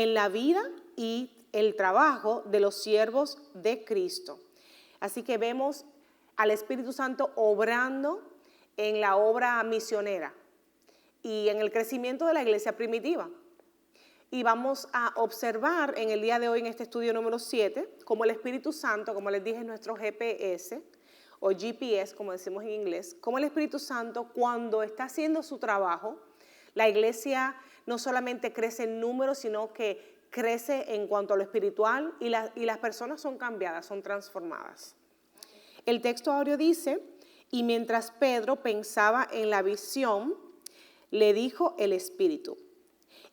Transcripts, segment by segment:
en la vida y el trabajo de los siervos de Cristo. Así que vemos al Espíritu Santo obrando en la obra misionera y en el crecimiento de la iglesia primitiva. Y vamos a observar en el día de hoy, en este estudio número 7, cómo el Espíritu Santo, como les dije, es nuestro GPS o GPS, como decimos en inglés, cómo el Espíritu Santo, cuando está haciendo su trabajo, la iglesia no solamente crece en números, sino que crece en cuanto a lo espiritual y las personas son cambiadas, son transformadas. El texto áureo dice, y mientras Pedro pensaba en la visión, le dijo el Espíritu: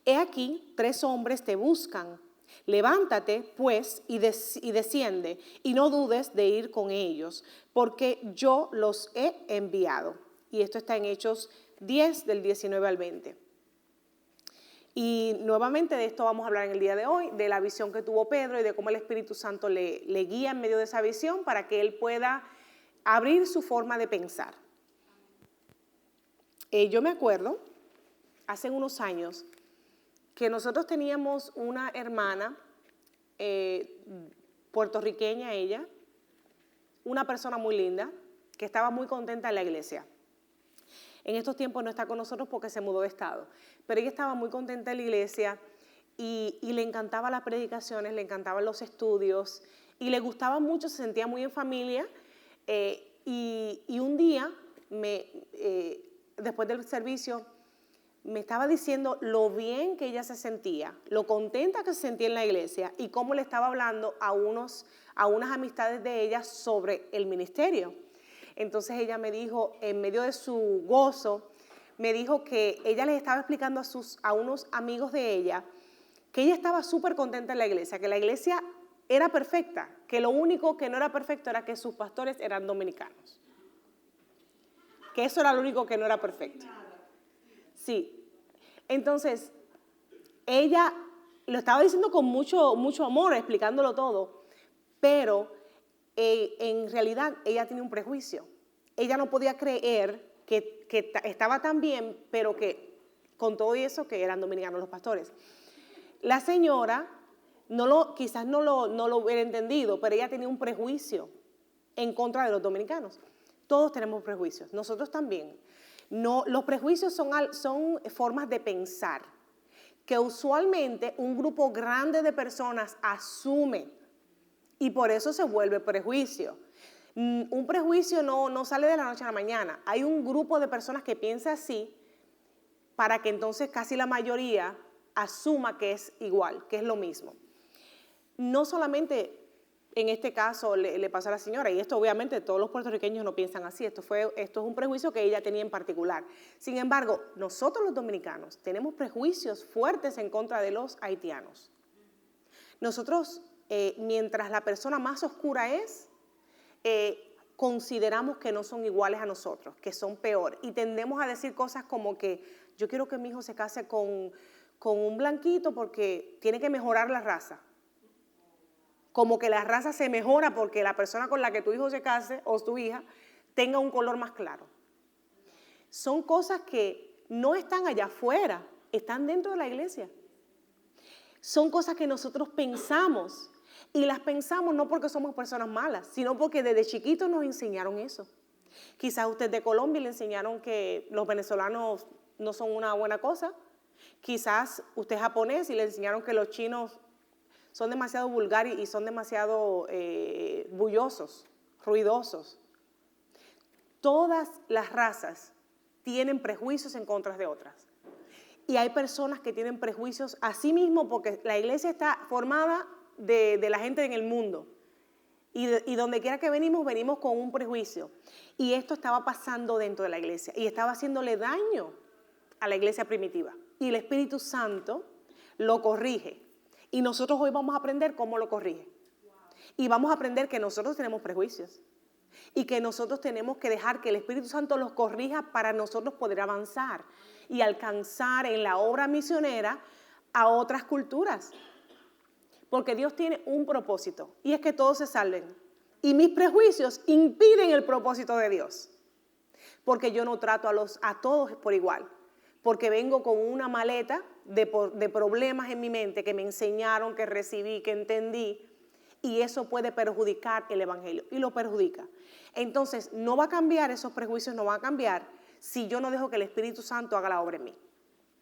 he aquí, 3 hombres te buscan. Levántate, pues, y desciende, y no dudes de ir con ellos, porque yo los he enviado. Y esto está en Hechos 10, del 19 al 20. Y nuevamente de esto vamos a hablar en el día de hoy, de la visión que tuvo Pedro y de cómo el Espíritu Santo le guía en medio de esa visión para que él pueda abrir su forma de pensar. Yo me acuerdo, hace unos años, que nosotros teníamos una hermana puertorriqueña, ella, una persona muy linda, que estaba muy contenta en la iglesia. En estos tiempos no está con nosotros porque se mudó de estado, pero ella estaba muy contenta en la iglesia y le encantaban las predicaciones, le encantaban los estudios y le gustaba mucho, se sentía muy en familia. Y un día, después del servicio, me estaba diciendo lo bien que ella se sentía, lo contenta que se sentía en la iglesia y cómo le estaba hablando a unas amistades de ella sobre el ministerio. Entonces ella me dijo, en medio de su gozo, me dijo que ella les estaba explicando a unos amigos de ella que ella estaba súper contenta en la iglesia, que la iglesia era perfecta, que lo único que no era perfecto era que sus pastores eran dominicanos. Que eso era lo único que no era perfecto. Sí. Entonces, ella lo estaba diciendo con mucho amor, explicándolo todo, pero en realidad ella tenía un prejuicio. Ella no podía creer que estaba tan bien, pero que con todo eso que eran dominicanos los pastores. La señora quizás no lo hubiera entendido, pero ella tenía un prejuicio en contra de los dominicanos. Todos tenemos prejuicios, nosotros también. No, los prejuicios son formas de pensar que usualmente un grupo grande de personas asume y por eso se vuelve prejuicio. Un prejuicio no sale de la noche a la mañana. Hay un grupo de personas que piensa así para que entonces casi la mayoría asuma que es igual, que es lo mismo. No solamente en este caso le pasó a la señora, y esto obviamente todos los puertorriqueños no piensan así, esto es un prejuicio que ella tenía en particular. Sin embargo, nosotros los dominicanos tenemos prejuicios fuertes en contra de los haitianos. Nosotros, mientras la persona más oscura es, consideramos que no son iguales a nosotros, que son peor, y tendemos a decir cosas como que yo quiero que mi hijo se case con un blanquito porque tiene que mejorar la raza. Como que la raza se mejora porque la persona con la que tu hijo se case o tu hija tenga un color más claro. Son cosas que no están allá afuera, están dentro de la iglesia. Son cosas que nosotros pensamos y las pensamos no porque somos personas malas, sino porque desde chiquitos nos enseñaron eso. Quizás usted de Colombia le enseñaron que los venezolanos no son una buena cosa. Quizás usted es japonés y le enseñaron que los chinos son demasiado vulgares y son demasiado bullosos, ruidosos. Todas las razas tienen prejuicios en contra de otras. Y hay personas que tienen prejuicios a sí mismo porque la iglesia está formada de la gente en el mundo. Y donde quiera que venimos con un prejuicio. Y esto estaba pasando dentro de la iglesia y estaba haciéndole daño a la iglesia primitiva. Y el Espíritu Santo lo corrige. Y nosotros hoy vamos a aprender cómo lo corrige. Y vamos a aprender que nosotros tenemos prejuicios. Y que nosotros tenemos que dejar que el Espíritu Santo los corrija para nosotros poder avanzar y alcanzar en la obra misionera a otras culturas. Porque Dios tiene un propósito y es que todos se salven. Y mis prejuicios impiden el propósito de Dios. Porque yo no trato a todos por igual. Porque vengo con una maleta de problemas en mi mente que me enseñaron, que recibí, que entendí, y eso puede perjudicar el evangelio, y lo perjudica. Entonces, no va a cambiar, esos prejuicios no van a cambiar si yo no dejo que el Espíritu Santo haga la obra en mí.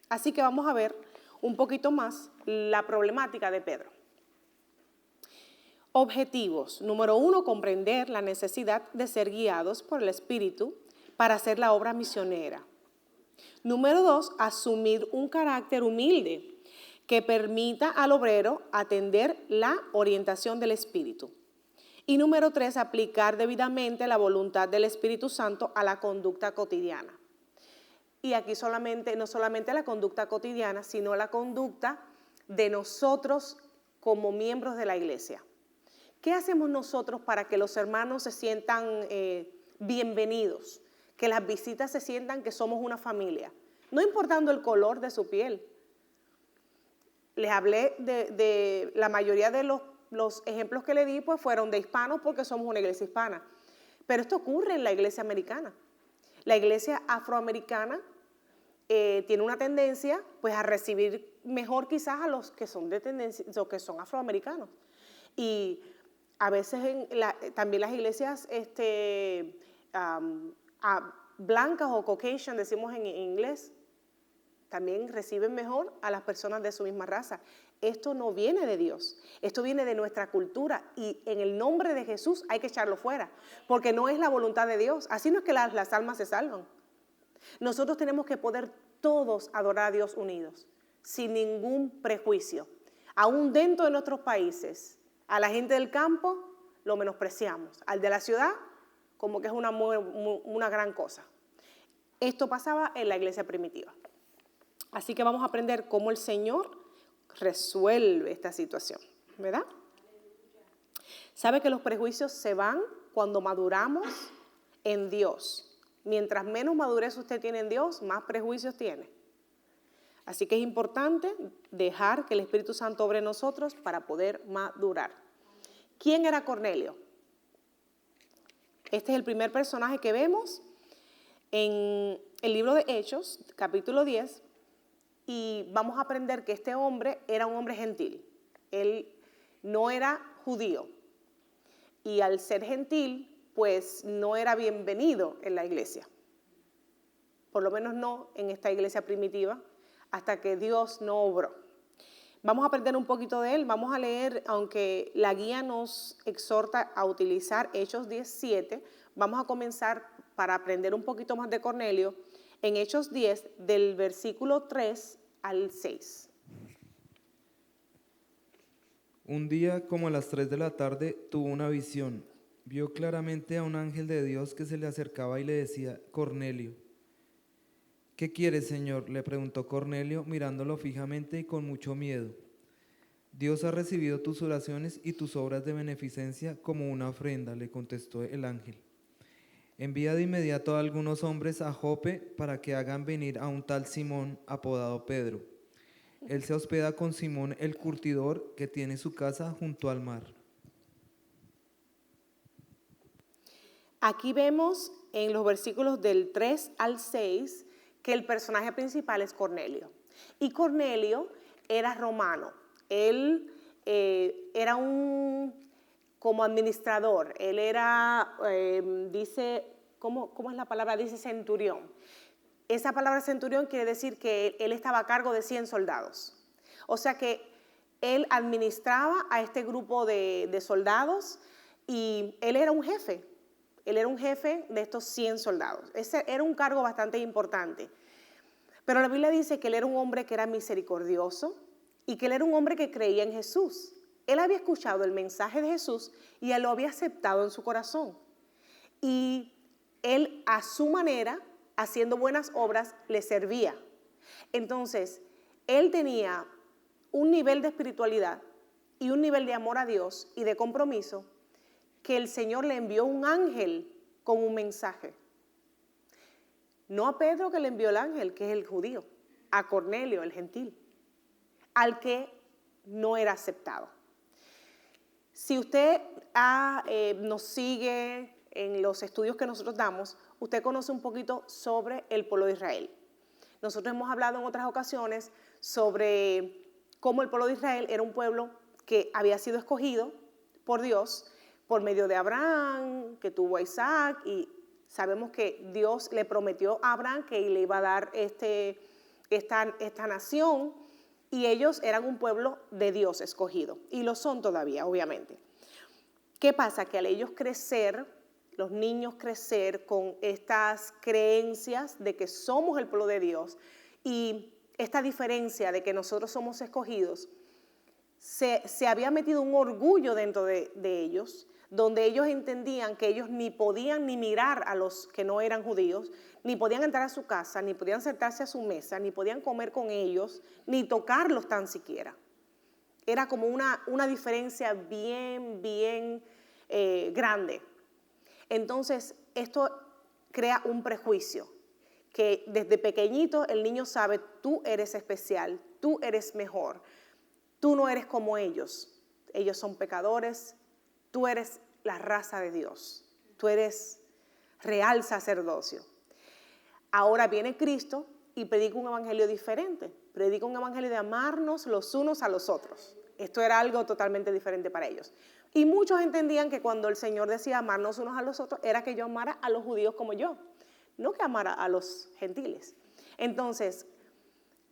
Así que vamos a ver un poquito más la problemática de Pedro. Objetivos. Número 1, comprender la necesidad de ser guiados por el Espíritu para hacer la obra misionera. Número 2, asumir un carácter humilde que permita al obrero atender la orientación del Espíritu. Y número 3, aplicar debidamente la voluntad del Espíritu Santo a la conducta cotidiana. Y aquí no solamente la conducta cotidiana, sino la conducta de nosotros como miembros de la iglesia. ¿Qué hacemos nosotros para que los hermanos se sientan bienvenidos? Que las visitas se sientan que somos una familia, no importando el color de su piel. Les hablé de la mayoría de los ejemplos que le di, pues fueron de hispanos porque somos una iglesia hispana. Pero esto ocurre en la iglesia americana. La iglesia afroamericana tiene una tendencia pues a recibir mejor quizás a los que son de tendencia, los que son afroamericanos. Y a veces también las iglesias blancas o Caucasian, decimos en inglés, también reciben mejor a las personas de su misma raza. Esto no viene de Dios, esto viene de nuestra cultura y en el nombre de Jesús hay que echarlo fuera, porque no es la voluntad de Dios. Así no es que las almas se salvan. Nosotros tenemos que poder todos adorar a Dios unidos, sin ningún prejuicio. Aún dentro de nuestros países, a la gente del campo lo menospreciamos, al de la ciudad como que es una gran cosa. Esto pasaba en la iglesia primitiva. Así que vamos a aprender cómo el Señor resuelve esta situación, ¿verdad? ¿Sabe que los prejuicios se van cuando maduramos en Dios? Mientras menos madurez usted tiene en Dios, más prejuicios tiene. Así que es importante dejar que el Espíritu Santo obre en nosotros para poder madurar. ¿Quién era Cornelio? Este es el primer personaje que vemos en el libro de Hechos, capítulo 10, y vamos a aprender que este hombre era un hombre gentil. Él no era judío, y al ser gentil, pues no era bienvenido en la iglesia. Por lo menos no en esta iglesia primitiva, hasta que Dios no obró. Vamos a aprender un poquito de él. Vamos a leer, aunque la guía nos exhorta a utilizar Hechos 10:7, vamos a comenzar para aprender un poquito más de Cornelio en Hechos 10, del versículo 3 al 6. Un día, como a las 3 de la tarde, tuvo una visión. Vio claramente a un ángel de Dios que se le acercaba y le decía: Cornelio. ¿Qué quieres, Señor?, le preguntó Cornelio, mirándolo fijamente y con mucho miedo. Dios ha recibido tus oraciones y tus obras de beneficencia como una ofrenda, le contestó el ángel. Envía de inmediato a algunos hombres a Jope para que hagan venir a un tal Simón, apodado Pedro. Él se hospeda con Simón el curtidor, que tiene su casa junto al mar. Aquí vemos en los versículos del 3 al 6 que el personaje principal es Cornelio. Y Cornelio era romano. Él era como administrador. Él era, dice, ¿cómo es la palabra? Dice centurión. Esa palabra centurión quiere decir que él estaba a cargo de 100 soldados. O sea que él administraba a este grupo de soldados y él era un jefe. Él era un jefe de estos 100 soldados. Ese era un cargo bastante importante. Pero la Biblia dice que él era un hombre que era misericordioso y que él era un hombre que creía en Jesús. Él había escuchado el mensaje de Jesús y él lo había aceptado en su corazón. Y él, a su manera, haciendo buenas obras, le servía. Entonces, él tenía un nivel de espiritualidad y un nivel de amor a Dios y de compromiso, que el Señor le envió un ángel con un mensaje. No a Pedro, que le envió el ángel, que es el judío, a Cornelio, el gentil, al que no era aceptado. Si usted nos sigue en los estudios que nosotros damos, usted conoce un poquito sobre el pueblo de Israel. Nosotros hemos hablado en otras ocasiones sobre cómo el pueblo de Israel era un pueblo que había sido escogido por Dios por medio de Abraham, que tuvo a Isaac, y sabemos que Dios le prometió a Abraham que le iba a dar esta nación, y ellos eran un pueblo de Dios escogido, y lo son todavía, obviamente. ¿Qué pasa? Que al ellos crecer, los niños crecer con estas creencias de que somos el pueblo de Dios y esta diferencia de que nosotros somos escogidos, se había metido un orgullo dentro de ellos, donde ellos entendían que ellos ni podían ni mirar a los que no eran judíos, ni podían entrar a su casa, ni podían sentarse a su mesa, ni podían comer con ellos, ni tocarlos tan siquiera. Era como una diferencia bien grande. Entonces, esto crea un prejuicio, que desde pequeñito el niño sabe, tú eres especial, tú eres mejor, tú no eres como ellos son pecadores, tú eres la raza de Dios, tú eres real sacerdocio. Ahora viene Cristo y predica un evangelio diferente, predica un evangelio de amarnos los unos a los otros. Esto era algo totalmente diferente para ellos. Y muchos entendían que cuando el Señor decía amarnos unos a los otros, era que yo amara a los judíos como yo, no que amara a los gentiles. Entonces,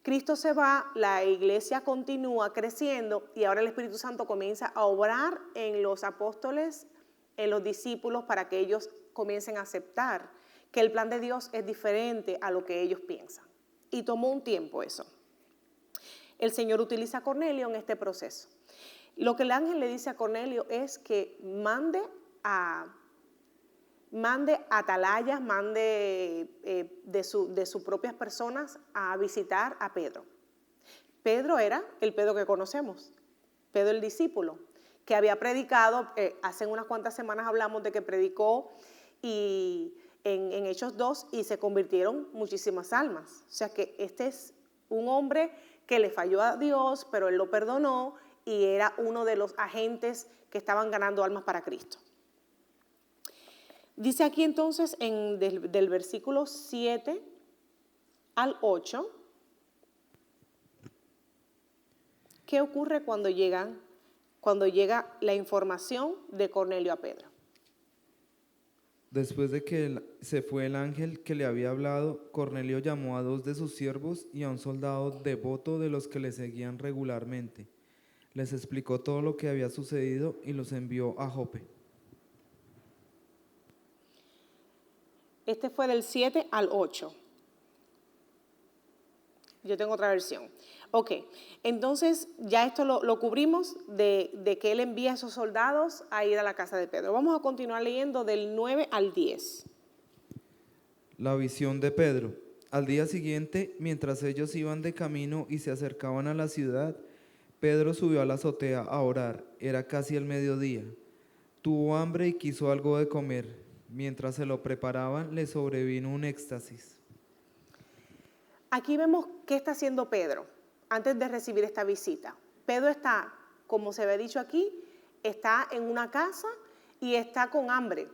Cristo se va, la iglesia continúa creciendo y ahora el Espíritu Santo comienza a obrar en los apóstoles, en los discípulos, para que ellos comiencen a aceptar que el plan de Dios es diferente a lo que ellos piensan. Y tomó un tiempo eso. El Señor utiliza a Cornelio en este proceso. Lo que el ángel le dice a Cornelio es que mande atalayas, mande de sus propias personas a visitar a Pedro. Pedro era el Pedro que conocemos, Pedro el discípulo, que había predicado, hace unas cuantas semanas hablamos de que predicó y en Hechos 2 y se convirtieron muchísimas almas. O sea que este es un hombre que le falló a Dios, pero él lo perdonó y era uno de los agentes que estaban ganando almas para Cristo. Dice aquí entonces del versículo 7 al 8, ¿qué ocurre cuando llega la información de Cornelio a Pedro? Después de que se fue el ángel que le había hablado, Cornelio llamó a 2 de sus siervos y a un soldado devoto de los que le seguían regularmente. Les explicó todo lo que había sucedido y los envió a Jope. Este fue del 7 al 8. Yo tengo otra versión. Ok, entonces ya esto lo cubrimos de que él envía a esos soldados a ir a la casa de Pedro. Vamos a continuar leyendo del 9 al 10. La visión de Pedro. Al día siguiente, mientras ellos iban de camino y se acercaban a la ciudad, Pedro subió a la azotea a orar. Era casi el mediodía. Tuvo hambre y quiso algo de comer. Mientras se lo preparaban, le sobrevino un éxtasis. Aquí vemos qué está haciendo Pedro antes de recibir esta visita. Pedro está, como se había dicho aquí, está en una casa y está con hambre.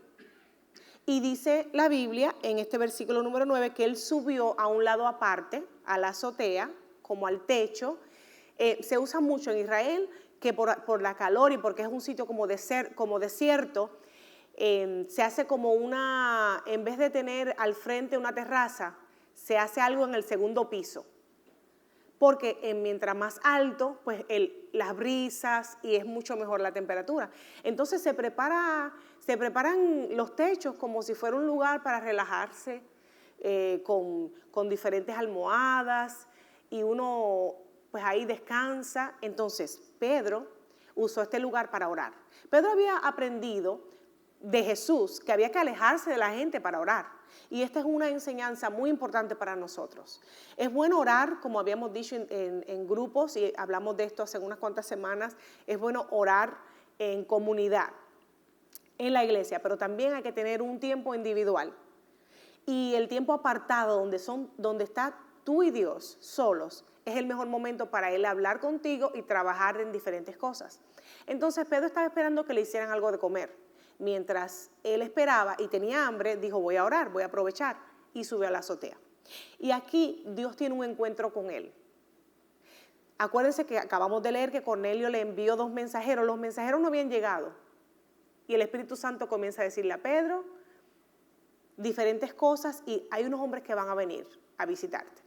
Y dice la Biblia en este versículo número 9 que él subió a un lado aparte, a la azotea, como al techo. Se usa mucho en Israel que por la calor y porque es un sitio como desierto, se hace como en vez de tener al frente una terraza, se hace algo en el segundo piso. Porque mientras más alto, pues las brisas y es mucho mejor la temperatura. Entonces se preparan los techos como si fuera un lugar para relajarse, con diferentes almohadas y uno pues ahí descansa. Entonces Pedro usó este lugar para orar. Pedro había aprendido de Jesús que había que alejarse de la gente para orar. Y esta es una enseñanza muy importante para nosotros. Es bueno orar, como habíamos dicho en grupos, y hablamos de esto hace unas cuantas semanas, es bueno orar en comunidad, en la iglesia, pero también hay que tener un tiempo individual. Y el tiempo apartado, donde está tú y Dios solos, es el mejor momento para Él hablar contigo y trabajar en diferentes cosas. Entonces Pedro estaba esperando que le hicieran algo de comer. Mientras él esperaba y tenía hambre, dijo, voy a orar, voy a aprovechar, y subió a la azotea. Y aquí Dios tiene un encuentro con él. Acuérdense que acabamos de leer que Cornelio le envió 2 mensajeros. Los mensajeros no habían llegado. Y el Espíritu Santo comienza a decirle a Pedro diferentes cosas y hay unos hombres que van a venir a visitarte.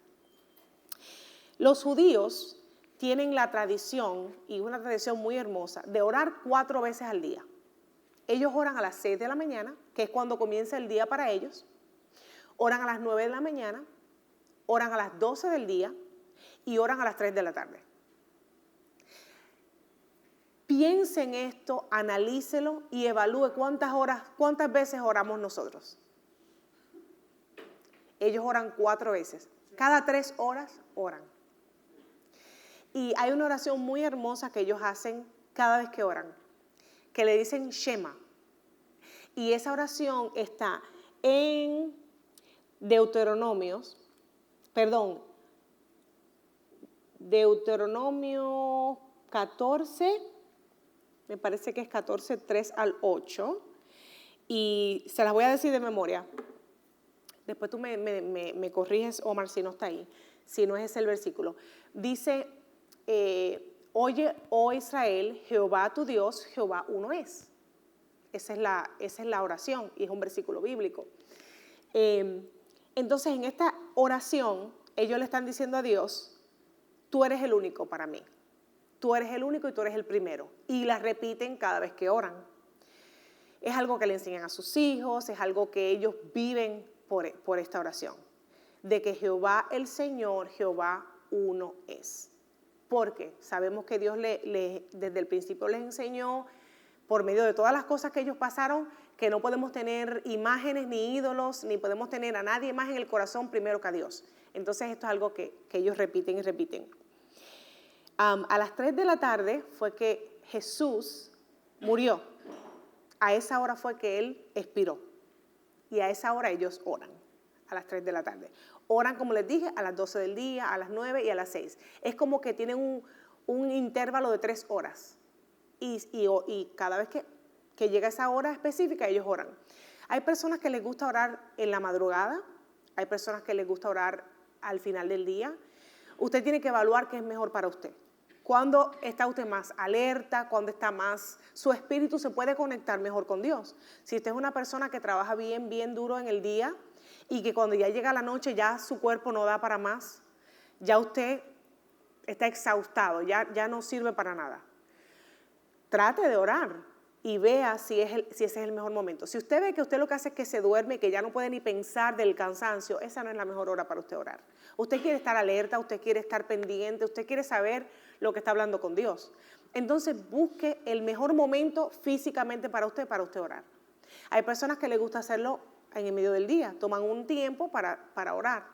Los judíos tienen la tradición, y una tradición muy hermosa, de orar 4 veces al día. Ellos oran a las 6 de la mañana, que es cuando comienza el día para ellos. Oran a las 9 de la mañana, oran a las 12 del día y oran a las 3 de la tarde. Piense en esto, analícelo y evalúe cuántas veces oramos nosotros. Ellos oran 4 veces. Cada 3 horas oran. Y hay una oración muy hermosa que ellos hacen cada vez que oran, que le dicen Shema. Y esa oración está en Deuteronomio 14, me parece que es 14, 3 al 8. Y se las voy a decir de memoria. Después tú me corriges, Omar, si no está ahí, si no es ese el versículo. Dice, oye, oh Israel, Jehová tu Dios, Jehová uno es. Esa es la oración y es un versículo bíblico. Entonces, en esta oración, ellos le están diciendo a Dios, tú eres el único para mí. Tú eres el único y tú eres el primero. Y la repiten cada vez que oran. Es algo que le enseñan a sus hijos, es algo que ellos viven por esta oración. De que Jehová el Señor, Jehová uno es. Porque sabemos que Dios desde el principio les enseñó, por medio de todas las cosas que ellos pasaron, que no podemos tener imágenes ni ídolos, ni podemos tener a nadie más en el corazón primero que a Dios. Entonces esto es algo que ellos repiten y repiten. A las 3 de la tarde fue que Jesús murió. A esa hora fue que Él expiró. Y a esa hora ellos oran, a las 3 de la tarde. Oran, como les dije, a las 12 del día, a las 9 y a las 6. Es como que tienen un intervalo de 3 horas. Y cada vez que llega esa hora específica, ellos oran. Hay personas que les gusta orar en la madrugada. Hay personas que les gusta orar al final del día. Usted tiene que evaluar qué es mejor para usted. ¿Cuándo está usted más alerta? ¿Cuándo está más? Su espíritu se puede conectar mejor con Dios. Si usted es una persona que trabaja bien duro en el día y que cuando ya llega la noche ya su cuerpo no da para más, ya usted está exhaustado, ya no sirve para nada. Trate de orar y vea si ese es el mejor momento. Si usted ve que usted lo que hace es que se duerme y que ya no puede ni pensar del cansancio, esa no es la mejor hora para usted orar. Usted quiere estar alerta, usted quiere estar pendiente, usted quiere saber lo que está hablando con Dios. Entonces busque el mejor momento físicamente para usted orar. Hay personas que les gusta hacerlo en el medio del día, toman un tiempo para orar.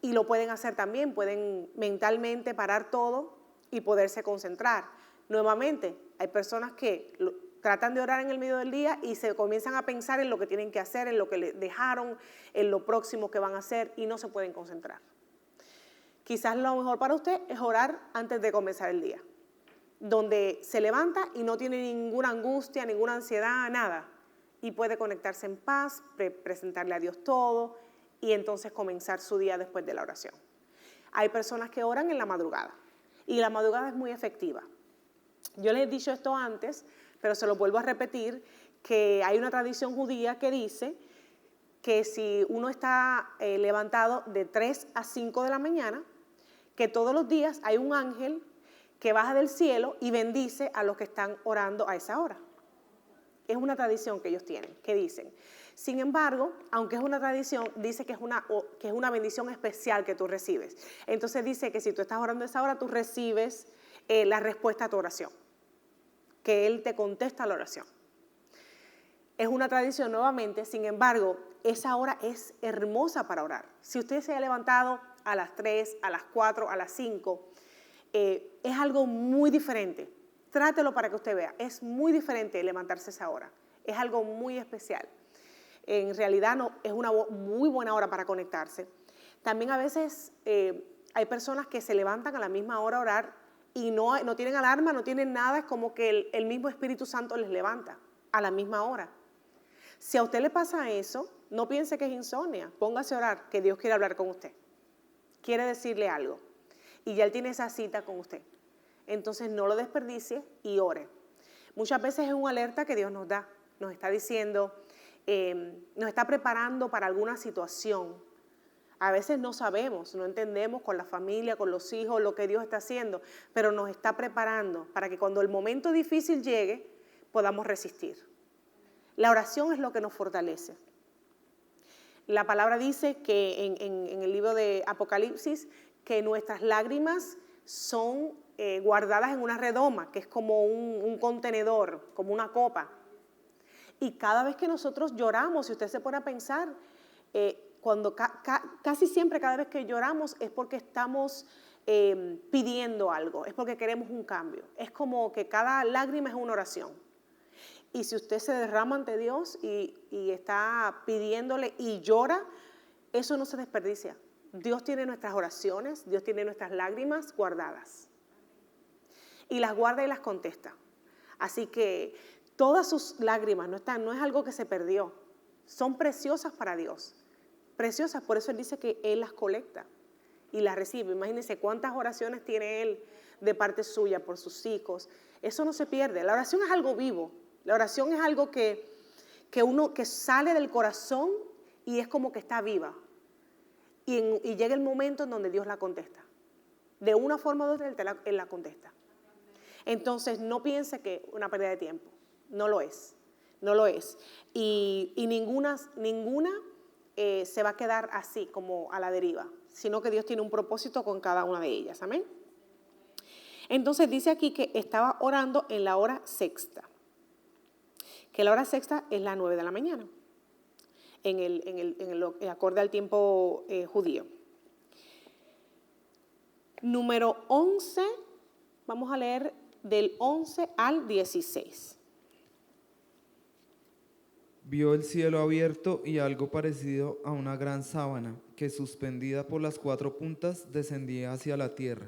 Y lo pueden hacer también, pueden mentalmente parar todo y poderse concentrar. Nuevamente, hay personas que tratan de orar en el medio del día y se comienzan a pensar en lo que tienen que hacer, en lo que les dejaron, en lo próximo que van a hacer y no se pueden concentrar. Quizás lo mejor para usted es orar antes de comenzar el día, donde se levanta y no tiene ninguna angustia, ninguna ansiedad, nada, y puede conectarse en paz, presentarle a Dios todo y entonces comenzar su día después de la oración. Hay personas que oran en la madrugada y la madrugada es muy efectiva. Yo les he dicho esto antes, pero se lo vuelvo a repetir, que hay una tradición judía que dice que si uno está levantado de 3 a 5 de la mañana, que todos los días hay un ángel que baja del cielo y bendice a los que están orando a esa hora. Es una tradición que ellos tienen, que dicen. Sin embargo, aunque es una tradición, dice que es una bendición especial que tú recibes. Entonces dice que si tú estás orando a esa hora, tú recibes la respuesta a tu oración, que Él te contesta la oración. Es una tradición nuevamente, sin embargo, esa hora es hermosa para orar. Si usted se ha levantado a las 3, a las 4, a las 5, es algo muy diferente. Trátelo para que usted vea. Es muy diferente levantarse a esa hora. Es algo muy especial. En realidad es una muy buena hora para conectarse. También a veces hay personas que se levantan a la misma hora a orar y no tienen alarma, no tienen nada. Es como que el mismo Espíritu Santo les levanta a la misma hora. Si a usted le pasa eso, no piense que es insomnia. Póngase a orar, que Dios quiere hablar con usted. Quiere decirle algo. y ya Él tiene esa cita con usted. Entonces no lo desperdicie y ore. Muchas veces es una alerta que Dios nos da, nos está diciendo, nos está preparando para alguna situación. A veces no sabemos, no entendemos con la familia, con los hijos, lo que Dios está haciendo, pero nos está preparando para que cuando el momento difícil llegue, podamos resistir. La oración es lo que nos fortalece. La palabra dice que en el libro de Apocalipsis, que nuestras lágrimas son guardadas en una redoma, que es como un contenedor, como una copa. Y cada vez que nosotros lloramos, si usted se pone a pensar, casi siempre cada vez que lloramos es porque estamos pidiendo algo, es porque queremos un cambio. Es como que cada lágrima es una oración. Y si usted se derrama ante Dios y está pidiéndole y llora, eso no se desperdicia. Dios tiene nuestras oraciones, Dios tiene nuestras lágrimas guardadas. Y las guarda y las contesta. Así que todas sus lágrimas no es algo que se perdió. Son preciosas para Dios. Preciosas, por eso Él dice que Él las colecta y las recibe. Imagínense cuántas oraciones tiene Él de parte suya por sus hijos. Eso no se pierde. La oración es algo vivo. La oración es algo que sale del corazón y es como que está viva. Y llega el momento en donde Dios la contesta. De una forma u otra Él la contesta. Entonces no piense que es una pérdida de tiempo. No lo es. No lo es. Y ninguna se va a quedar así como a la deriva, sino que Dios tiene un propósito con cada una de ellas. Amén. Entonces dice aquí que estaba orando en la hora sexta. Que la hora sexta es las 9 de la mañana, en el acorde al tiempo judío. Número 11, vamos a leer del 11 al 16. Vio el cielo abierto y algo parecido a una gran sábana que, suspendida por las 4 puntas, descendía hacia la tierra.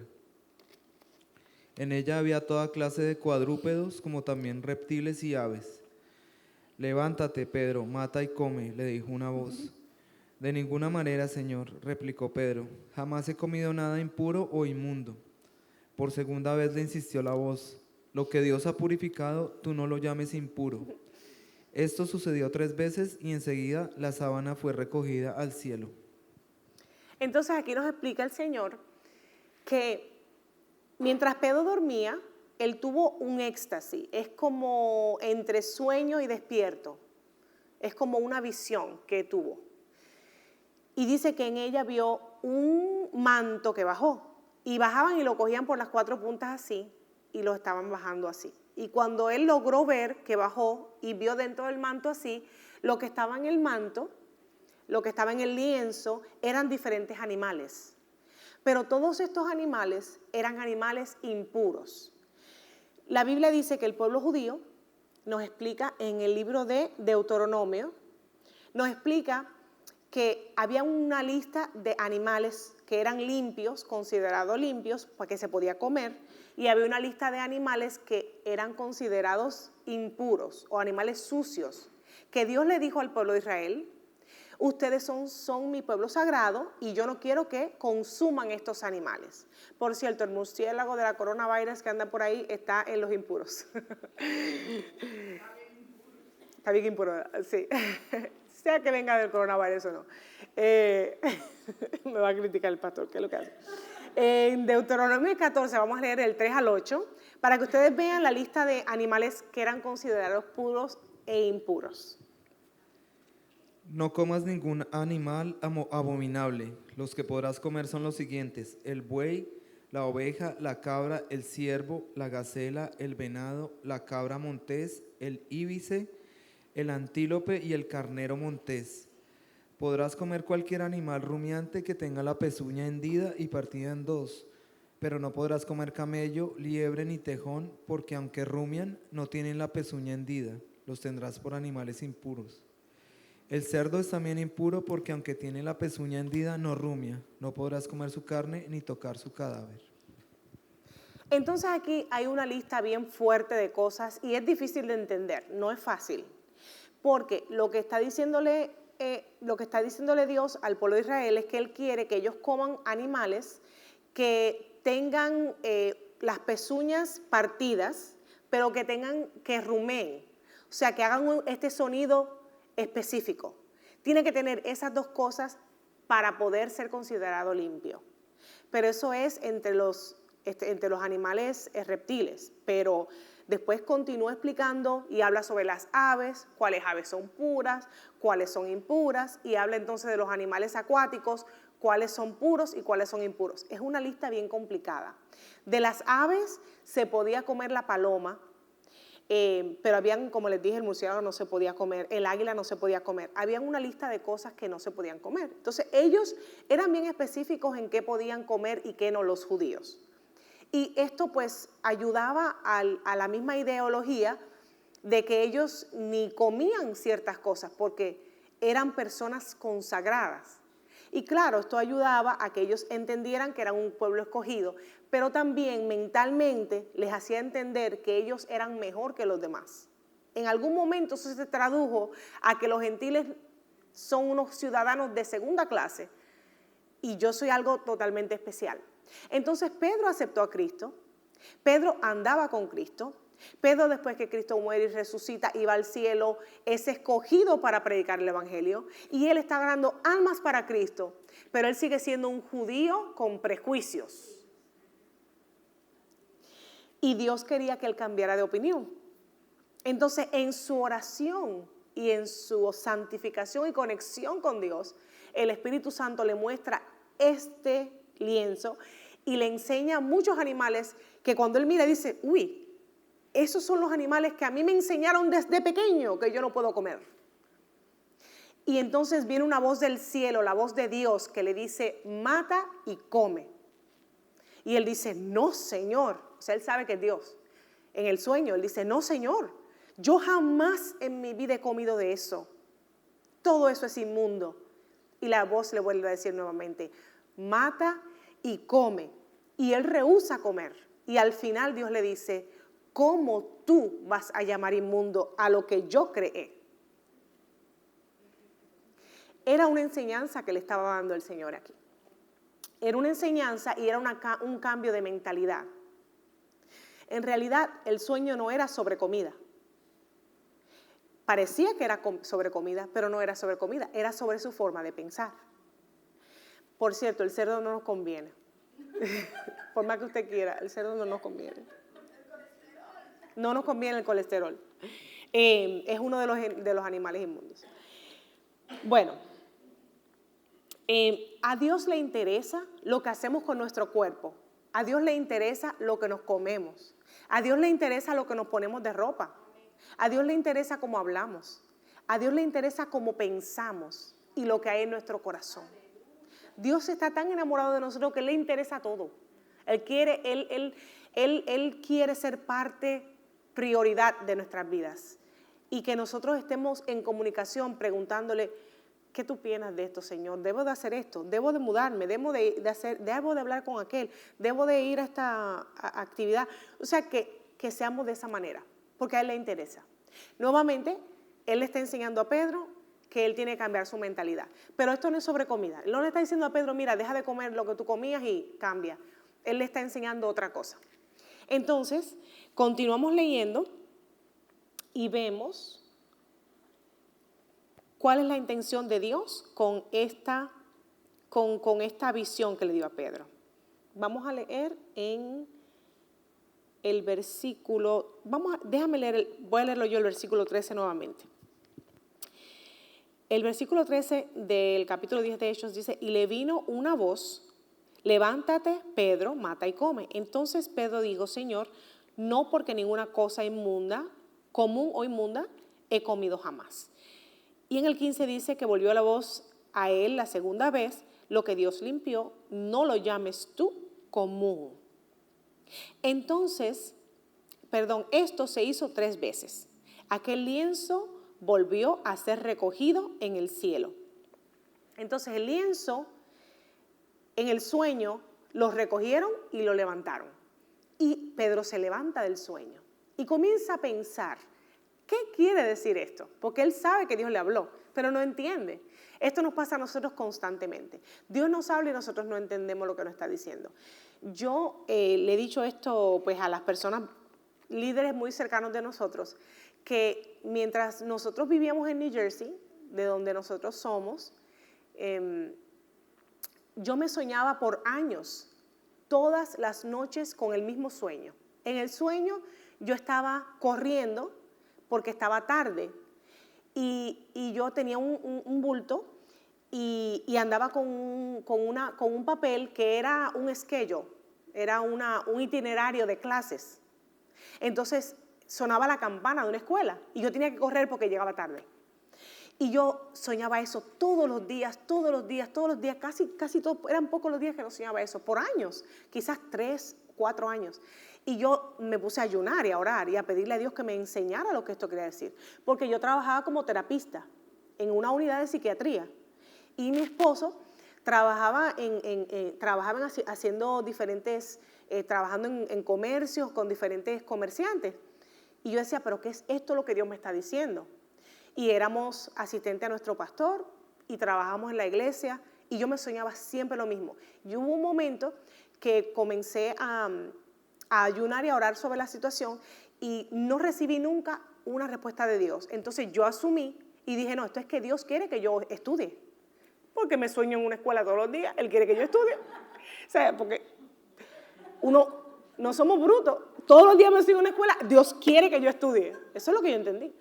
En ella había toda clase de cuadrúpedos, como también reptiles y aves. «Levántate, Pedro, mata y come», le dijo una voz. «De ninguna manera, Señor», replicó Pedro, «jamás he comido nada impuro o inmundo». Por segunda vez le insistió la voz, «Lo que Dios ha purificado, tú no lo llames impuro». Esto sucedió 3 veces y enseguida la sábana fue recogida al cielo. Entonces aquí nos explica el Señor que mientras Pedro dormía, él tuvo un éxtasis, es como entre sueño y despierto, es como una visión que tuvo. Y dice que en ella vio un manto que bajó, y bajaban y lo cogían por las 4 puntas así, y lo estaban bajando así. Y cuando él logró ver que bajó y vio dentro del manto así, lo que estaba en el manto, lo que estaba en el lienzo, eran diferentes animales. Pero todos estos animales eran animales impuros. La Biblia dice que el pueblo judío, nos explica en el libro de Deuteronomio, nos explica que había una lista de animales que eran limpios, considerados limpios, porque se podía comer, y había una lista de animales que eran considerados impuros o animales sucios, que Dios le dijo al pueblo de Israel: ustedes son mi pueblo sagrado y yo no quiero que consuman estos animales. Por cierto, el murciélago de la coronavirus que anda por ahí está en los impuros. Está bien impuro, sí. Sea que venga del coronavirus o no. Me va a criticar el pastor, ¿qué es lo que hace? En Deuteronomio 14, vamos a leer el 3 al 8, para que ustedes vean la lista de animales que eran considerados puros e impuros. No comas ningún animal abominable. Los que podrás comer son los siguientes: el buey, la oveja, la cabra, el ciervo, la gacela, el venado, la cabra montés, el íbice, el antílope y el carnero montés. Podrás comer cualquier animal rumiante que tenga la pezuña hendida y partida en 2, pero no podrás comer camello, liebre ni tejón, porque aunque rumian, no tienen la pezuña hendida. Los tendrás por animales impuros. El cerdo es también impuro porque aunque tiene la pezuña hendida, no rumia. No podrás comer su carne ni tocar su cadáver. Entonces aquí hay una lista bien fuerte de cosas y es difícil de entender, no es fácil. Porque lo que está diciéndole Dios al pueblo de Israel es que Él quiere que ellos coman animales que tengan las pezuñas partidas, pero que rumeen, o sea, que hagan este sonido específico. Tiene que tener esas dos cosas para poder ser considerado limpio. Pero eso es entre los animales reptiles. Pero después continúa explicando y habla sobre las aves, cuáles aves son puras, cuáles son impuras, y habla entonces de los animales acuáticos, cuáles son puros y cuáles son impuros. Es una lista bien complicada. De las aves se podía comer la paloma, pero habían, como les dije, el murciélago no se podía comer, el águila no se podía comer. Habían una lista de cosas que no se podían comer. Entonces ellos eran bien específicos en qué podían comer y qué no los judíos. Y esto pues ayudaba a la misma ideología de que ellos ni comían ciertas cosas porque eran personas consagradas. Y claro, esto ayudaba a que ellos entendieran que eran un pueblo escogido, pero también mentalmente les hacía entender que ellos eran mejor que los demás. En algún momento eso se tradujo a que los gentiles son unos ciudadanos de segunda clase y yo soy algo totalmente especial. Entonces Pedro aceptó a Cristo, Pedro andaba con Cristo, Pedro, después que Cristo muere y resucita y va al cielo, es escogido para predicar el evangelio y él está ganando almas para Cristo, pero él sigue siendo un judío con prejuicios. Y Dios quería que él cambiara de opinión. Entonces, en su oración y en su santificación y conexión con Dios, el Espíritu Santo le muestra este lienzo y le enseña muchos animales que cuando él mira dice, uy, esos son los animales que a mí me enseñaron desde pequeño que yo no puedo comer. Y entonces viene una voz del cielo, la voz de Dios, que le dice, mata y come. Y él dice, no, Señor. O sea, él sabe que es Dios. En el sueño, él dice, no, Señor. Yo jamás en mi vida he comido de eso. Todo eso es inmundo. Y la voz le vuelve a decir nuevamente, mata y come. Y él rehúsa comer. Y al final Dios le dice, ¿cómo tú vas a llamar inmundo a lo que yo creé? Era una enseñanza que le estaba dando el Señor aquí. Era una enseñanza y era un cambio de mentalidad. En realidad, el sueño no era sobre comida. Parecía que era sobre comida, pero no era sobre comida. Era sobre su forma de pensar. Por cierto, el cerdo no nos conviene. Por más que usted quiera, el cerdo no nos conviene. No nos conviene el colesterol. Es uno de los animales inmundos. Bueno, a Dios le interesa lo que hacemos con nuestro cuerpo. A Dios le interesa lo que nos comemos. A Dios le interesa lo que nos ponemos de ropa. A Dios le interesa cómo hablamos. A Dios le interesa cómo pensamos y lo que hay en nuestro corazón. Dios está tan enamorado de nosotros que le interesa todo. Él quiere ser parte, prioridad de nuestras vidas. Y que nosotros estemos en comunicación preguntándole, ¿qué tú piensas de esto, Señor? ¿Debo de hacer esto? ¿Debo de mudarme? ¿Debo de hablar con aquel? ¿Debo de ir a esta actividad? O sea, que seamos de esa manera, porque a él le interesa. Nuevamente, él le está enseñando a Pedro que él tiene que cambiar su mentalidad. Pero esto no es sobre comida. Él no le está diciendo a Pedro, mira, deja de comer lo que tú comías y cambia. Él le está enseñando otra cosa. Entonces, continuamos leyendo y vemos cuál es la intención de Dios con esta visión que le dio a Pedro. Vamos a leer en el versículo, voy a leerlo yo el versículo 13 nuevamente. El versículo 13 del capítulo 10 de Hechos dice, y le vino una voz, levántate, Pedro, mata y come. Entonces Pedro dijo, Señor, no porque ninguna cosa inmunda, común o inmunda, he comido jamás. Y en el 15 dice que volvió la voz a él la segunda vez, lo que Dios limpió, no lo llames tú común. Entonces, esto se hizo 3 veces. Aquel lienzo volvió a ser recogido en el cielo. Entonces el lienzo, en el sueño, lo recogieron y lo levantaron. Y Pedro se levanta del sueño y comienza a pensar, ¿qué quiere decir esto? Porque él sabe que Dios le habló, pero no entiende. Esto nos pasa a nosotros constantemente. Dios nos habla y nosotros no entendemos lo que nos está diciendo. Yo le he dicho esto pues, a las personas, líderes muy cercanos de nosotros, que mientras nosotros vivíamos en New Jersey, de donde nosotros somos, yo me soñaba por años, todas las noches con el mismo sueño. En el sueño yo estaba corriendo porque estaba tarde y yo tenía un bulto y andaba con un papel que era un schedule, era un itinerario de clases. Entonces sonaba la campana de una escuela y yo tenía que correr porque llegaba tarde. Y yo soñaba eso todos los días, casi todos, eran pocos los días que no soñaba eso, por años, quizás 3, 4 años. Y yo me puse a ayunar y a orar y a pedirle a Dios que me enseñara lo que esto quería decir. Porque yo trabajaba como terapista en una unidad de psiquiatría y mi esposo trabajaba haciendo diferentes, trabajando en comercios con diferentes comerciantes. Y yo decía, pero ¿qué es esto lo que Dios me está diciendo? Y éramos asistentes a nuestro pastor y trabajamos en la iglesia y yo me soñaba siempre lo mismo. Y hubo un momento que comencé a ayunar y a orar sobre la situación y no recibí nunca una respuesta de Dios. Entonces yo asumí y dije, no, esto es que Dios quiere que yo estudie. Porque me sueño en una escuela todos los días, Él quiere que yo estudie. O sea, porque no somos brutos. Todos los días me sueño en una escuela, Dios quiere que yo estudie. Eso es lo que yo entendí.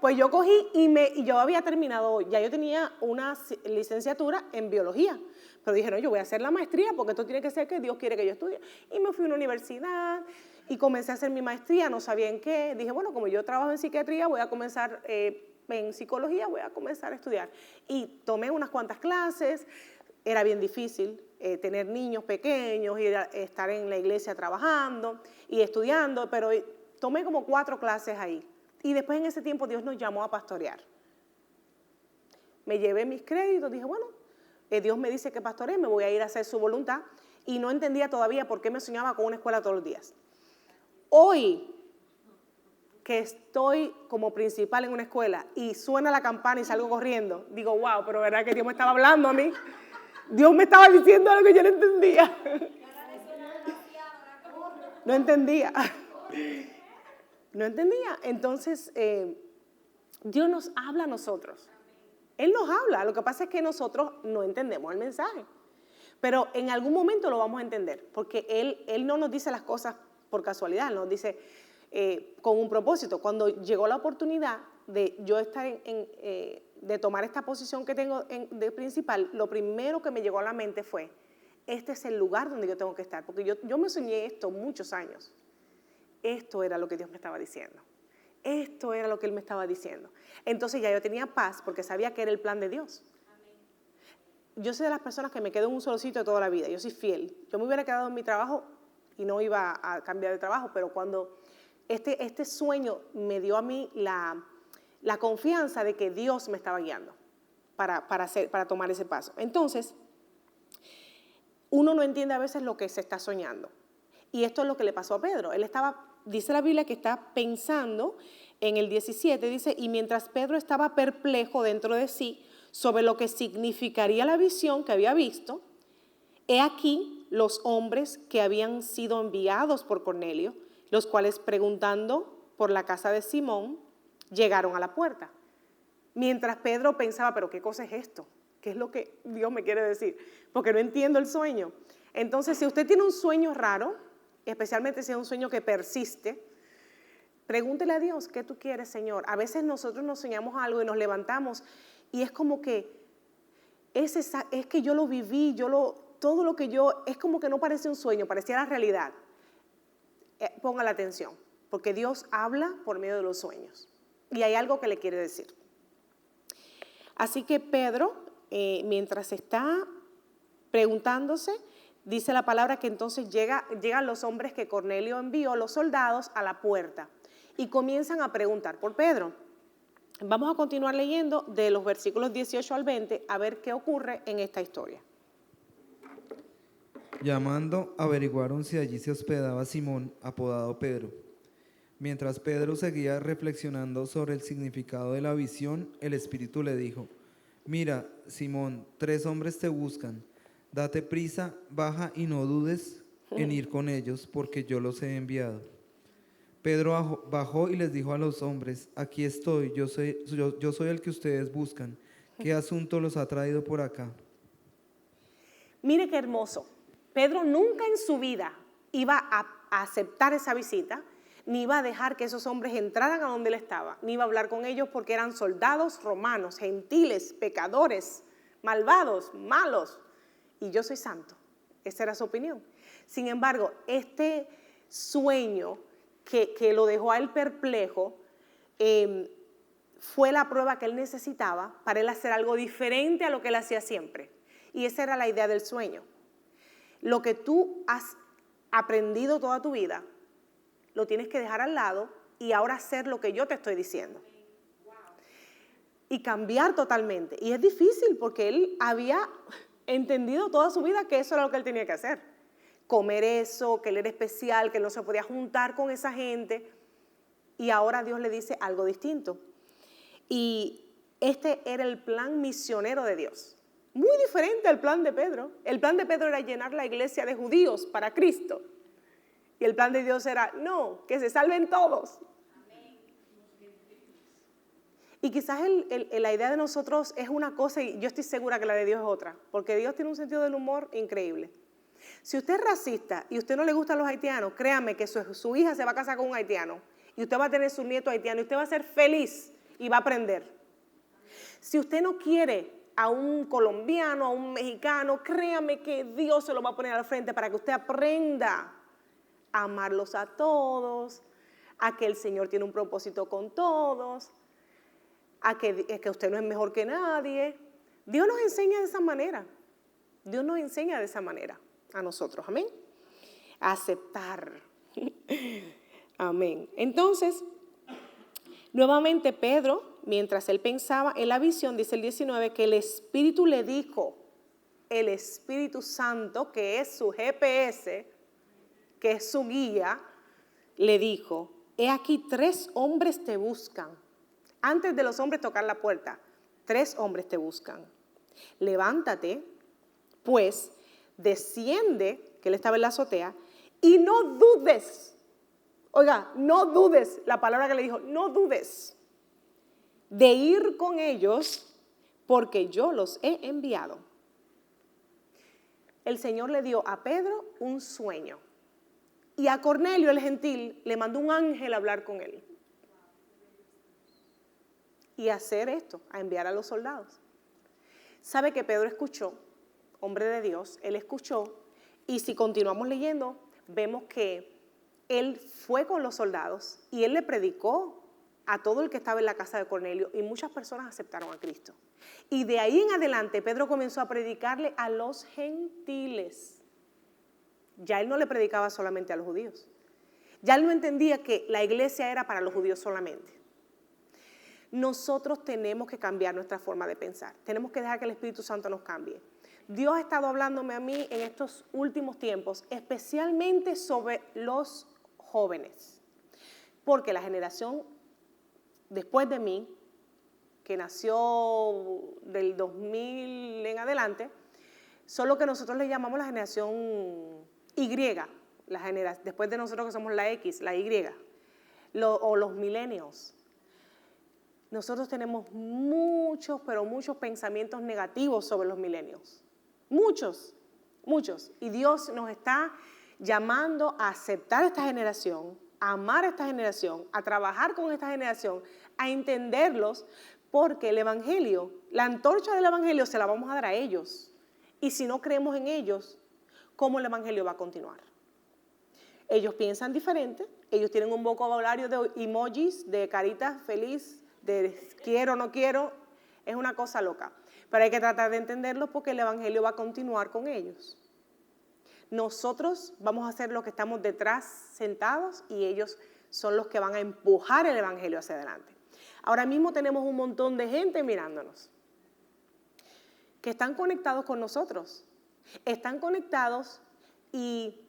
Pues yo cogí y yo había terminado, ya yo tenía una licenciatura en biología, pero dije, no, yo voy a hacer la maestría porque esto tiene que ser que Dios quiere que yo estudie. Y me fui a una universidad y comencé a hacer mi maestría, no sabía en qué. Dije, bueno, como yo trabajo en psiquiatría, voy a comenzar en psicología, voy a comenzar a estudiar. Y tomé unas cuantas clases, era bien difícil tener niños pequeños, estar en la iglesia trabajando y estudiando, pero tomé como 4 clases ahí. Y después en ese tiempo Dios nos llamó a pastorear. Me llevé mis créditos, dije, bueno, Dios me dice que pastoree, me voy a ir a hacer su voluntad. Y no entendía todavía por qué me soñaba con una escuela todos los días. Hoy, que estoy como principal en una escuela y suena la campana y salgo corriendo, digo, wow, pero verdad que Dios me estaba hablando a mí. Dios me estaba diciendo algo que yo no entendía. No entendía. No entendía. Entonces, Dios nos habla a nosotros. Él nos habla. Lo que pasa es que nosotros no entendemos el mensaje. Pero en algún momento lo vamos a entender. Porque Él no nos dice las cosas por casualidad. Nos dice con un propósito. Cuando llegó la oportunidad de yo estar de tomar esta posición que tengo de principal, lo primero que me llegó a la mente fue, este es el lugar donde yo tengo que estar. Porque yo me soñé esto muchos años. Esto era lo que Dios me estaba diciendo. Esto era lo que Él me estaba diciendo. Entonces ya yo tenía paz porque sabía que era el plan de Dios. Amén. Yo soy de las personas que me quedo en un solo sitio toda la vida. Yo soy fiel. Yo me hubiera quedado en mi trabajo y no iba a cambiar de trabajo, pero cuando este sueño me dio a mí la confianza de que Dios me estaba guiando para tomar ese paso. Entonces, uno no entiende a veces lo que se está soñando. Y esto es lo que le pasó a Pedro. Él estaba, dice la Biblia que está pensando en el 17, dice, y mientras Pedro estaba perplejo dentro de sí sobre lo que significaría la visión que había visto, he aquí los hombres que habían sido enviados por Cornelio, los cuales preguntando por la casa de Simón, llegaron a la puerta. Mientras Pedro pensaba, pero ¿qué cosa es esto? ¿Qué es lo que Dios me quiere decir? Porque no entiendo el sueño. Entonces, si usted tiene un sueño raro, especialmente si es un sueño que persiste, pregúntele a Dios, ¿qué tú quieres, Señor? A veces nosotros nos soñamos algo y nos levantamos y es como que es que yo lo viví, todo lo que es como que no parece un sueño, parecía la realidad. Ponga la atención, porque Dios habla por medio de los sueños y hay algo que le quiere decir. Así que Pedro, mientras está preguntándose, dice la palabra que entonces llegan los hombres que Cornelio envió, los soldados, a la puerta y comienzan a preguntar por Pedro. Vamos a continuar leyendo de los versículos 18 al 20 a ver qué ocurre en esta historia. Llamando, averiguaron si allí se hospedaba Simón, apodado Pedro. Mientras Pedro seguía reflexionando sobre el significado de la visión, el Espíritu le dijo, Mira, Simón, 3 hombres te buscan. Date prisa, baja y no dudes en ir con ellos, porque yo los he enviado. Pedro bajó y les dijo a los hombres, aquí estoy, yo soy el que ustedes buscan. ¿Qué asunto los ha traído por acá? Mire qué hermoso. Pedro nunca en su vida iba a aceptar esa visita, ni iba a dejar que esos hombres entraran a donde él estaba, ni iba a hablar con ellos porque eran soldados romanos, gentiles, pecadores, malvados, malos, y yo soy santo. Esa era su opinión. Sin embargo, este sueño que lo dejó a él perplejo, fue la prueba que él necesitaba para él hacer algo diferente a lo que él hacía siempre. Y esa era la idea del sueño. Lo que tú has aprendido toda tu vida, lo tienes que dejar al lado y ahora hacer lo que yo te estoy diciendo. Y cambiar totalmente. Y es difícil porque él había entendido toda su vida que eso era lo que él tenía que hacer. Comer eso, que él era especial, que él no se podía juntar con esa gente. Y ahora Dios le dice algo distinto. Y este era el plan misionero de Dios. Muy diferente al plan de Pedro. El plan de Pedro era llenar la iglesia de judíos para Cristo. Y el plan de Dios era, no, que se salven todos. Y quizás la idea de nosotros es una cosa y yo estoy segura que la de Dios es otra. Porque Dios tiene un sentido del humor increíble. Si usted es racista y a usted no le gustan los haitianos, créame que su hija se va a casar con un haitiano. Y usted va a tener su nieto haitiano y usted va a ser feliz y va a aprender. Si usted no quiere a un colombiano, a un mexicano, créame que Dios se lo va a poner al frente para que usted aprenda a amarlos a todos, a que el Señor tiene un propósito con todos, a que usted no es mejor que nadie. Dios nos enseña de esa manera. Dios nos enseña de esa manera a nosotros, amén. A aceptar. Amén. Entonces, nuevamente Pedro, mientras él pensaba en la visión, dice el 19, que el Espíritu le dijo, el Espíritu Santo, que es su GPS, que es su guía, le dijo, he aquí 3 hombres te buscan. Antes de los hombres tocar la puerta, 3 hombres te buscan. Levántate, pues, desciende, que él estaba en la azotea, y no dudes. Oiga, no dudes, la palabra que le dijo, no dudes de ir con ellos porque yo los he enviado. El Señor le dio a Pedro un sueño y a Cornelio el gentil le mandó un ángel a hablar con él y a hacer esto, a enviar a los soldados. ¿Sabe que Pedro escuchó? Hombre de Dios, él escuchó y si continuamos leyendo vemos que él fue con los soldados y él le predicó a todo el que estaba en la casa de Cornelio y muchas personas aceptaron a Cristo. Y de ahí en adelante Pedro comenzó a predicarle a los gentiles. Ya él no le predicaba solamente a los judíos. Ya él no entendía que la iglesia era para los judíos solamente. Nosotros tenemos que cambiar nuestra forma de pensar. Tenemos que dejar que el Espíritu Santo nos cambie. Dios ha estado hablándome a mí en estos últimos tiempos, especialmente sobre los jóvenes. Porque la generación después de mí, que nació del 2000 en adelante, son lo que nosotros le llamamos la generación Y, después de nosotros que somos la X, la Y, o los millennials. Nosotros tenemos muchos, pero muchos pensamientos negativos sobre los millennials. Muchos. Y Dios nos está llamando a aceptar esta generación, a amar a esta generación, a trabajar con esta generación, a entenderlos, porque el evangelio, la antorcha del evangelio se la vamos a dar a ellos. Y si no creemos en ellos, ¿cómo el evangelio va a continuar? Ellos piensan diferente, ellos tienen un vocabulario de emojis, de caritas feliz, de quiero, no quiero, es una cosa loca. Pero hay que tratar de entenderlos porque el evangelio va a continuar con ellos. Nosotros vamos a hacer los que estamos detrás sentados y ellos son los que van a empujar el evangelio hacia adelante. Ahora mismo tenemos un montón de gente mirándonos que están conectados con nosotros. Están conectados y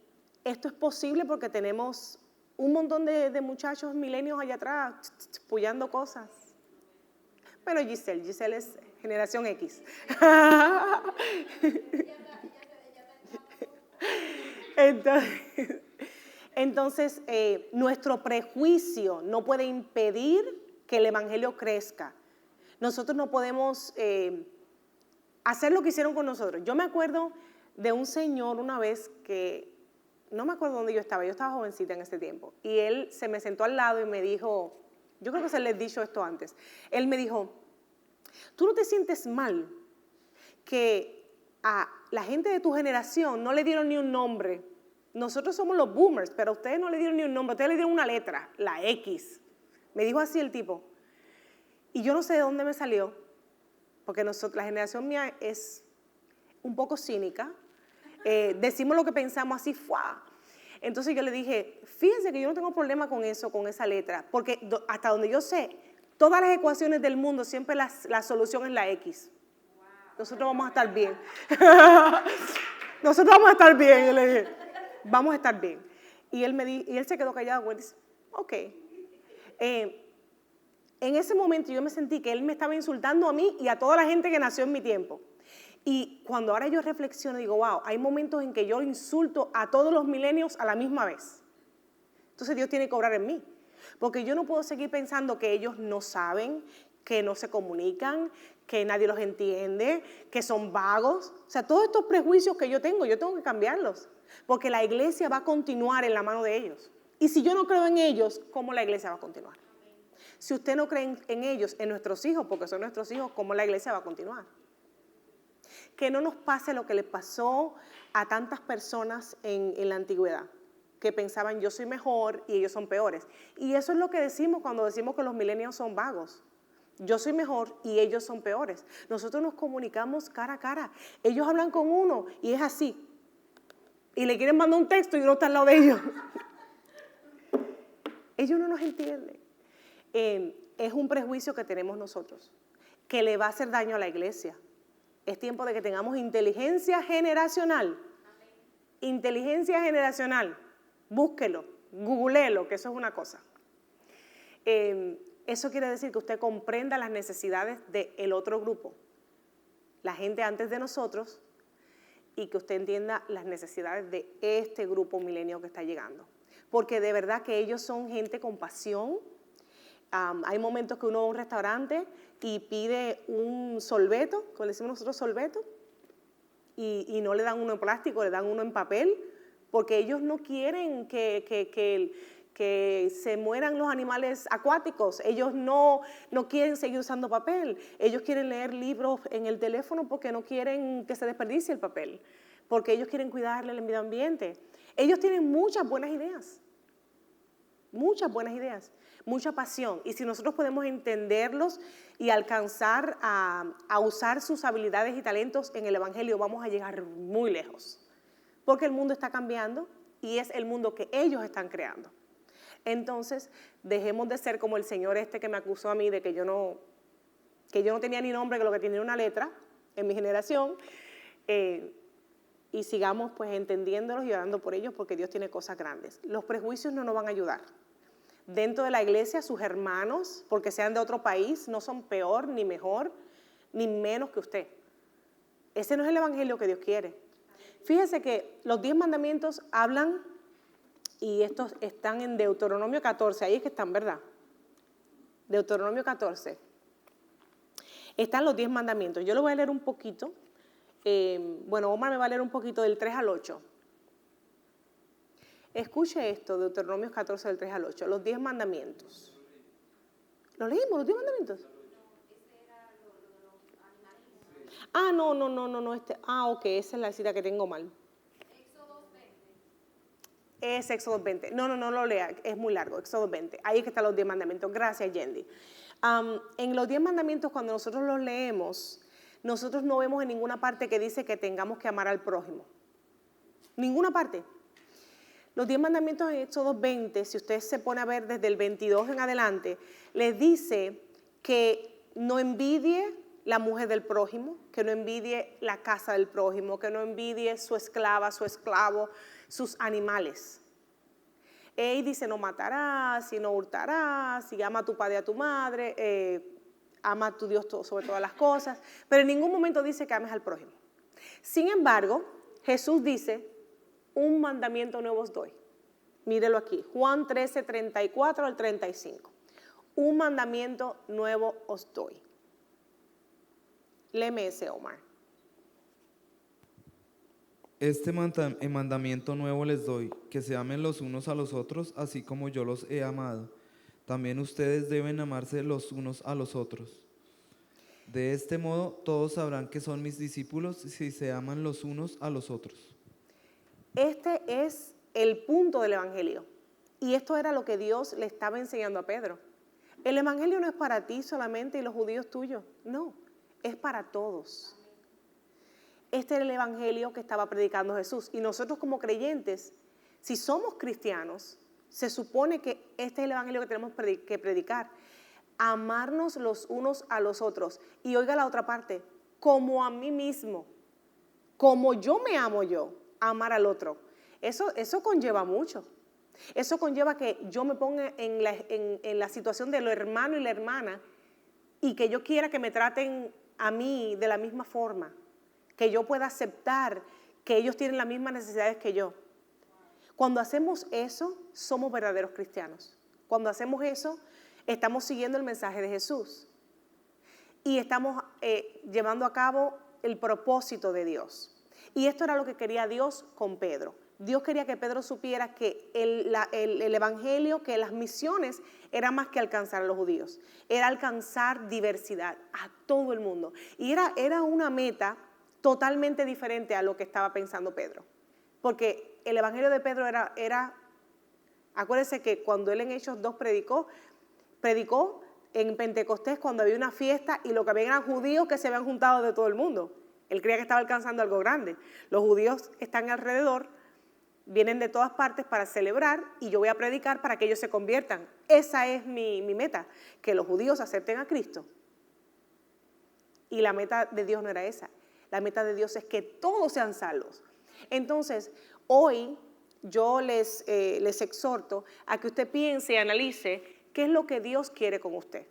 esto es posible porque tenemos un montón de muchachos milenios allá atrás puyando cosas. Bueno, Giselle es generación X. Entonces, nuestro prejuicio no puede impedir que el evangelio crezca. Nosotros no podemos hacer lo que hicieron con nosotros. Yo me acuerdo de un señor una vez que, no me acuerdo dónde yo estaba jovencita en ese tiempo, y él se me sentó al lado y me dijo, yo creo que se les he dicho esto antes, él me dijo, ¿tú no te sientes mal que a la gente de tu generación no le dieron ni un nombre? Nosotros somos los boomers, pero a ustedes no le dieron ni un nombre, ustedes le dieron una letra, la X. Me dijo así el tipo. Y yo no sé de dónde me salió, porque la generación mía es un poco cínica. Decimos lo que pensamos así, ¡fua! Entonces yo le dije, fíjense que yo no tengo problema con eso, con esa letra, porque hasta donde yo sé, todas las ecuaciones del mundo, siempre la solución es la X. Nosotros vamos a estar bien. Nosotros vamos a estar bien, yo le dije, vamos a estar bien. Y él se quedó callado y dice, ok. En ese momento yo me sentí que él me estaba insultando a mí y a toda la gente que nació en mi tiempo. Y cuando ahora yo reflexiono, digo, wow, hay momentos en que yo insulto a todos los milenios a la misma vez. Entonces Dios tiene que obrar en mí. Porque yo no puedo seguir pensando que ellos no saben, que no se comunican, que nadie los entiende, que son vagos. O sea, todos estos prejuicios que yo tengo que cambiarlos. Porque la iglesia va a continuar en la mano de ellos. Y si yo no creo en ellos, ¿cómo la iglesia va a continuar? Si usted no cree en ellos, en nuestros hijos, porque son nuestros hijos, ¿cómo la iglesia va a continuar? Que no nos pase lo que le pasó a tantas personas en la antigüedad, que pensaban yo soy mejor y ellos son peores. Y eso es lo que decimos cuando decimos que los milenios son vagos. Yo soy mejor y ellos son peores. Nosotros nos comunicamos cara a cara. Ellos hablan con uno y es así. Y le quieren mandar un texto y uno está al lado de ellos. Ellos no nos entienden. Es un prejuicio que tenemos nosotros, que le va a hacer daño a la iglesia. Es tiempo de que tengamos inteligencia generacional. Inteligencia generacional. Búsquelo, googleelo, que eso es una cosa. Eso quiere decir que usted comprenda las necesidades del otro grupo, la gente antes de nosotros, y que usted entienda las necesidades de este grupo milenio que está llegando. Porque de verdad que ellos son gente con pasión. Hay momentos que uno va a un restaurante y pide un sorbeto, como le decimos nosotros sorbeto, y no le dan uno en plástico, le dan uno en papel, porque ellos no quieren que se mueran los animales acuáticos. Ellos no quieren seguir usando papel. Ellos quieren leer libros en el teléfono porque no quieren que se desperdicie el papel, porque ellos quieren cuidarle el medio ambiente. Ellos tienen muchas buenas ideas, mucha pasión. Y si nosotros podemos entenderlos y alcanzar a usar sus habilidades y talentos en el evangelio, vamos a llegar muy lejos. Porque el mundo está cambiando y es el mundo que ellos están creando. Entonces, dejemos de ser como el señor que me acusó a mí de que yo no tenía ni nombre, que lo que tenía era una letra en mi generación, y sigamos pues entendiéndolos y orando por ellos, porque Dios tiene cosas grandes. Los prejuicios no nos van a ayudar. Dentro de la iglesia, sus hermanos, porque sean de otro país, no son peor, ni mejor, ni menos que usted. Ese no es el evangelio que Dios quiere. Fíjese que los 10 mandamientos hablan, y estos están en Deuteronomio 14, ahí es que están, ¿verdad? Deuteronomio 14. Están los 10 mandamientos. Yo lo voy a leer un poquito. Omar me va a leer un poquito del 3 al 8. Escuche esto, Deuteronomio 14, del 3 al 8. Los 10 mandamientos. ¿Lo leímos, los 10 mandamientos? No. Ok, esa es la cita que tengo mal. Es Éxodo 20. No lo lea, es muy largo, Éxodo 20. Ahí es que están los 10 mandamientos. Gracias, Yendi. En los 10 mandamientos, cuando nosotros los leemos, nosotros no vemos en ninguna parte que dice que tengamos que amar al prójimo. Ninguna parte. Los 10 mandamientos en Éxodo 20, si usted se pone a ver desde el 22 en adelante, les dice que no envidie la mujer del prójimo, que no envidie la casa del prójimo, que no envidie su esclava, su esclavo, sus animales. Y dice, no matarás, y no hurtarás, y ama a tu padre y a tu madre, ama a tu Dios sobre todas las cosas, pero en ningún momento dice que ames al prójimo. Sin embargo, Jesús dice, un mandamiento nuevo os doy. Mírelo aquí, Juan 13, 34 al 35. Un mandamiento nuevo os doy. Léeme ese, Omar. Este mandamiento nuevo les doy, que se amen los unos a los otros, así como yo los he amado. También ustedes deben amarse los unos a los otros. De este modo, todos sabrán que son mis discípulos si se aman los unos a los otros. Este es el punto del Evangelio. Y esto era lo que Dios le estaba enseñando a Pedro. El Evangelio no es para ti solamente y los judíos tuyos. No, es para todos. Este era el Evangelio que estaba predicando Jesús. Y nosotros como creyentes, si somos cristianos, se supone que este es el Evangelio que tenemos que predicar. Amarnos los unos a los otros. Y oiga la otra parte, como a mí mismo. Como yo me amo yo, amar al otro. Eso conlleva mucho. Eso conlleva que yo me ponga en la situación de lo hermano y la hermana y que yo quiera que me traten a mí de la misma forma. Que yo pueda aceptar que ellos tienen las mismas necesidades que yo. Cuando hacemos eso, somos verdaderos cristianos. Cuando hacemos eso, estamos siguiendo el mensaje de Jesús. Y estamos llevando a cabo el propósito de Dios. Y esto era lo que quería Dios con Pedro. Dios quería que Pedro supiera que el Evangelio, que las misiones eran más que alcanzar a los judíos. Era alcanzar diversidad a todo el mundo. Y era una meta totalmente diferente a lo que estaba pensando Pedro. Porque el Evangelio de Pedro era acuérdense que cuando él en Hechos 2 predicó en Pentecostés cuando había una fiesta y lo que había eran judíos que se habían juntado de todo el mundo. Él creía que estaba alcanzando algo grande. Los judíos están alrededor, vienen de todas partes para celebrar y yo voy a predicar para que ellos se conviertan. Esa es mi meta, que los judíos acepten a Cristo. Y la meta de Dios no era esa. La meta de Dios es que todos sean salvos. Entonces, hoy yo les exhorto a que usted piense y analice qué es lo que Dios quiere con usted.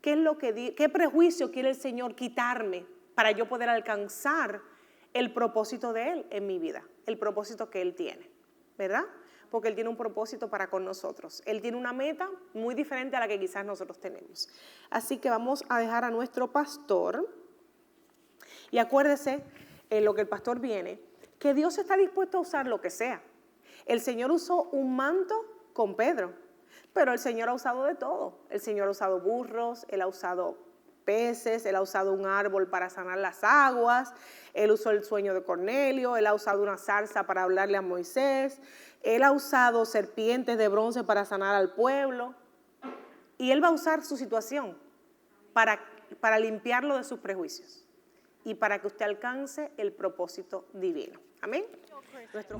¿Qué prejuicio quiere el Señor quitarme para yo poder alcanzar el propósito de Él en mi vida? El propósito que Él tiene, ¿verdad? Porque Él tiene un propósito para con nosotros. Él tiene una meta muy diferente a la que quizás nosotros tenemos. Así que vamos a dejar a nuestro pastor. Y acuérdese, en lo que el pastor viene, que Dios está dispuesto a usar lo que sea. El Señor usó un manto con Pedro, pero el Señor ha usado de todo. El Señor ha usado burros, Él ha usado peces, Él ha usado un árbol para sanar las aguas, Él usó el sueño de Cornelio, Él ha usado una zarza para hablarle a Moisés, Él ha usado serpientes de bronce para sanar al pueblo, y Él va a usar su situación para limpiarlo de sus prejuicios y para que usted alcance el propósito divino. Amén.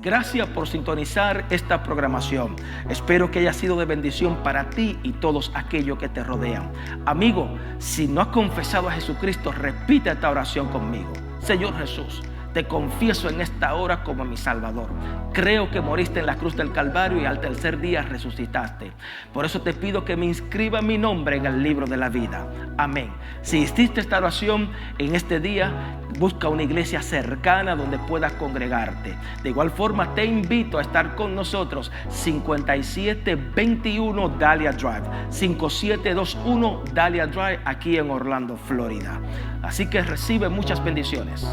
Gracias por sintonizar esta programación. Espero que haya sido de bendición para ti y todos aquellos que te rodean. Amigo, si no has confesado a Jesucristo, repite esta oración conmigo. Señor Jesús, te confieso en esta hora como mi Salvador. Creo que moriste en la cruz del Calvario y al tercer día resucitaste. Por eso te pido que me inscriba mi nombre en el libro de la vida. Amén. Si hiciste esta oración en este día, busca una iglesia cercana donde puedas congregarte. De igual forma, te invito a estar con nosotros 5721 Dahlia Drive, 5721 Dahlia Drive, aquí en Orlando, Florida. Así que recibe muchas bendiciones.